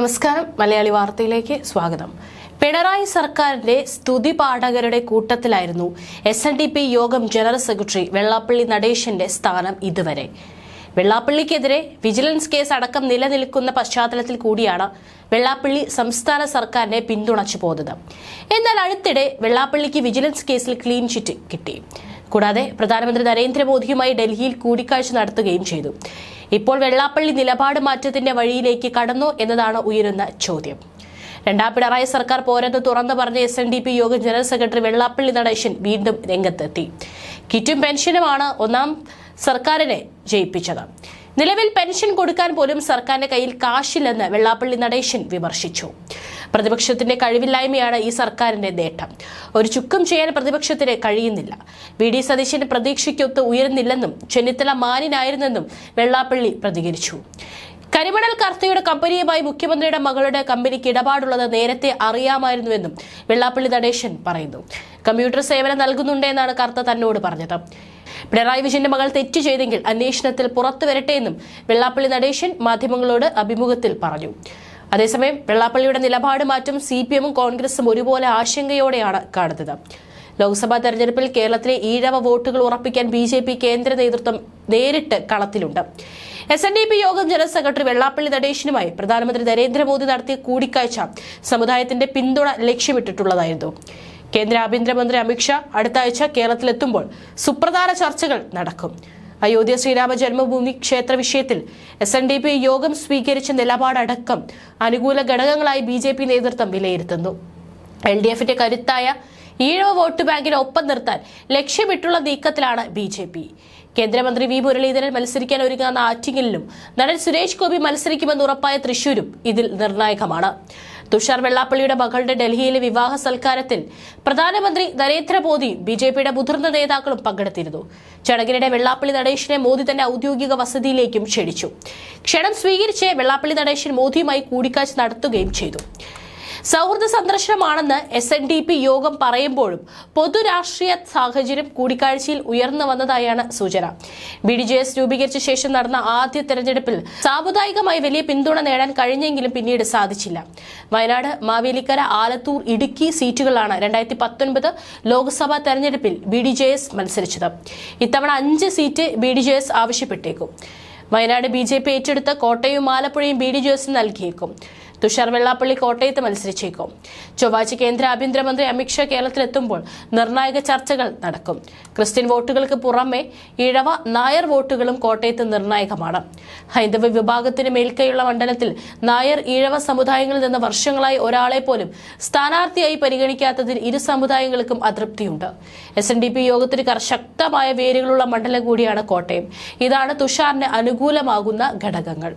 നമസ്കാരം മലയാളി വാർത്തയിലേക്ക് സ്വാഗതം. പിണറായി സർക്കാരിന്റെ സ്തുതി പാഠകരുടെ കൂട്ടത്തിലായിരുന്നു SNDP യോഗം ജനറൽ സെക്രട്ടറി വെള്ളാപ്പള്ളി നടേശന്റെ സ്ഥാനം ഇതുവരെ. വെള്ളാപ്പള്ളിക്കെതിരെ വിജിലൻസ് കേസ് അടക്കം നിലനിൽക്കുന്ന പശ്ചാത്തലത്തിൽ കൂടിയാണ് വെള്ളാപ്പള്ളി സംസ്ഥാന സർക്കാരിനെ പിന്തുണച്ചു പോന്നത്. എന്നാൽ അടുത്തിടെ വെള്ളാപ്പള്ളിക്ക് വിജിലൻസ് കേസിൽ ക്ലീൻ ചിറ്റ് കിട്ടി. കൂടാതെ പ്രധാനമന്ത്രി നരേന്ദ്രമോദിയുമായി ഡൽഹിയിൽ കൂടിക്കാഴ്ച നടത്തുകയും ചെയ്തു. ഇപ്പോൾ വെള്ളാപ്പള്ളി നിലപാട് മാറ്റത്തിന്റെ വഴിയിലേക്ക് കടന്നോ എന്നതാണ് ഉയരുന്ന ചോദ്യം. രണ്ടാം പിണറായി സർക്കാർ പോരെന്ന് തുറന്നു പറഞ്ഞ SNDP യോഗം ജനറൽ സെക്രട്ടറി വെള്ളാപ്പള്ളി നടേശൻ വീണ്ടും രംഗത്തെത്തി. കിറ്റും പെൻഷനുമാണ് ഒന്നാം സർക്കാരിനെ ജയിപ്പിച്ചത്. നിലവിൽ പെൻഷൻ കൊടുക്കാൻ പോലും സർക്കാരിന്റെ കയ്യിൽ കാശില്ലെന്ന് വെള്ളാപ്പള്ളി നടേശൻ വിമർശിച്ചു. പ്രതിപക്ഷത്തിന്റെ കഴിവില്ലായ്മയാണ് ഈ സർക്കാരിന്റെ നേട്ടം. ഒരു ചുക്കും ചെയ്യാൻ പ്രതിപക്ഷത്തിന് കഴിയുന്നില്ല. VD സതീശൻ പ്രതീക്ഷയ്ക്കൊത്ത് ഉയരുന്നില്ലെന്നും ചെന്നിത്തല മാന്യനായിരുന്നെന്നും വെള്ളാപ്പള്ളി പ്രതികരിച്ചു. കരിമണൽ കർത്തയുടെ കമ്പനിയുമായി മുഖ്യമന്ത്രിയുടെ മകളുടെ കമ്പനിക്ക് ഇടപാടുള്ളത് നേരത്തെ അറിയാമായിരുന്നുവെന്നും വെള്ളാപ്പള്ളി നടേശൻ പറയുന്നു. കമ്പ്യൂട്ടർ സേവനം നൽകുന്നുണ്ടെന്നാണ് കർത്ത തന്നോട് പറഞ്ഞത്. പിണറായി വിജയന്റെ മകൾ തെറ്റ് ചെയ്തെങ്കിൽ അന്വേഷണത്തിൽ പുറത്തു വരട്ടെ എന്നും വെള്ളാപ്പള്ളി നടേശൻ മാധ്യമങ്ങളോട് അഭിമുഖത്തിൽ പറഞ്ഞു. അതേസമയം വെള്ളാപ്പള്ളിയുടെ നിലപാട് മാറ്റം CPM-ഉം കോൺഗ്രസും ഒരുപോലെ ആശങ്കയോടെയാണ് കാണുന്നത്. ലോക്സഭാ തെരഞ്ഞെടുപ്പിൽ കേരളത്തിലെ ഈഴവ വോട്ടുകൾ ഉറപ്പിക്കാൻ BJP കേന്ദ്ര നേതൃത്വം നേരിട്ട് കളത്തിലുണ്ട്. SNDP യോഗം ജനറൽ സെക്രട്ടറി വെള്ളാപ്പള്ളി നടേശനുമായി പ്രധാനമന്ത്രി നരേന്ദ്രമോദി നടത്തിയ കൂടിക്കാഴ്ച സമുദായത്തിന്റെ പിന്തുണ ലക്ഷ്യമിട്ടിട്ടുള്ളതായിരുന്നു. കേന്ദ്ര ആഭ്യന്തരമന്ത്രി അമിത്ഷാ അടുത്ത ആഴ്ച കേരളത്തിലെത്തുമ്പോൾ സുപ്രധാന ചർച്ചകൾ നടക്കും. അയോധ്യ ശ്രീരാമ ജന്മഭൂമി ക്ഷേത്ര വിഷയത്തിൽ SNDP യോഗം സ്വീകരിച്ച നിലപാടടക്കം അനുകൂല ഘടകങ്ങളായി BJP നേതൃത്വം വിലയിരുത്തുന്നു. LDFന്റെ കരുത്തായ ഈഴവ വോട്ട് ബാങ്കിനെ ഒപ്പം നിർത്താൻ ലക്ഷ്യമിട്ടുള്ള നീക്കത്തിലാണ് BJP. കേന്ദ്രമന്ത്രി V മുരളീധരൻ മത്സരിക്കാൻ ഒരുങ്ങുന്ന ആറ്റിങ്ങലിലും നടൻ സുരേഷ് ഗോപി മത്സരിക്കുമെന്ന് ഉറപ്പായ തൃശൂരും ഇതിൽ നിർണായകമാണ്. തുഷാർ വെള്ളാപ്പള്ളിയുടെ മകളുടെ ഡൽഹിയിലെ വിവാഹ സൽക്കാരത്തിൽ പ്രധാനമന്ത്രി നരേന്ദ്രമോദി BJPയുടെ മുതിർന്ന നേതാക്കളും പങ്കെടുത്തിരുന്നു. ചടങ്ങിനിടെ വെള്ളാപ്പള്ളി നടേശനെ മോദി തന്നെ ഔദ്യോഗിക വസതിയിലേക്കും ക്ഷണിച്ചു. ക്ഷണം സ്വീകരിച്ച് വെള്ളാപ്പള്ളി നടേശൻ മോദിയുമായി കൂടിക്കാഴ്ച നടത്തുകയും ചെയ്തു. സൗഹൃദ സന്ദർശനമാണെന്ന് SNDP യോഗം പറയുമ്പോഴും പൊതുരാഷ്ട്രീയ സാഹചര്യം കൂടിക്കാഴ്ചയിൽ ഉയർന്നു വന്നതായാണ് സൂചന. BDJS രൂപീകരിച്ച ശേഷം നടന്ന ആദ്യ തെരഞ്ഞെടുപ്പിൽ സാമുദായികമായി വലിയ പിന്തുണ നേടാൻ കഴിഞ്ഞെങ്കിലും പിന്നീട് സാധിച്ചില്ല. വയനാട്, മാവേലിക്കര, ആലത്തൂർ, ഇടുക്കി സീറ്റുകളാണ് 2019 ലോക്സഭാ തെരഞ്ഞെടുപ്പിൽ BDJS മത്സരിച്ചത്. ഇത്തവണ 5 സീറ്റ് BDJS ആവശ്യപ്പെട്ടേക്കും. വയനാട് BJP ഏറ്റെടുത്ത കോട്ടയവും ആലപ്പുഴയും BDJS നൽകിയേക്കും. തുഷാർ വെള്ളാപ്പള്ളി കോട്ടയത്ത് മത്സരിച്ചേക്കും. ചൊവ്വാഴ്ച കേന്ദ്ര ആഭ്യന്തരമന്ത്രി അമിത്ഷാ കേരളത്തിലെത്തുമ്പോൾ നിർണായക ചർച്ചകൾ നടക്കും. ക്രിസ്ത്യൻ വോട്ടുകൾക്ക് പുറമെ ഇഴവ, നായർ വോട്ടുകളും കോട്ടയത്ത് നിർണായകമാണ്. ഹൈന്ദവ വിഭാഗത്തിന് മേൽക്കൈയുള്ള മണ്ഡലത്തിൽ നായർ, ഈഴവ സമുദായങ്ങളിൽ നിന്ന് വർഷങ്ങളായി ഒരാളെ പോലും സ്ഥാനാർത്ഥിയായി പരിഗണിക്കാത്തതിൽ ഇരു സമുദായങ്ങൾക്കും അതൃപ്തിയുണ്ട്. SNDP യോഗത്തിന് ശക്തമായ വേരുകളുള്ള മണ്ഡലം കൂടിയാണ് കോട്ടയം. ഇതാണ് തുഷാറിന് അനുകൂലമാകുന്ന ഘടകങ്ങൾ.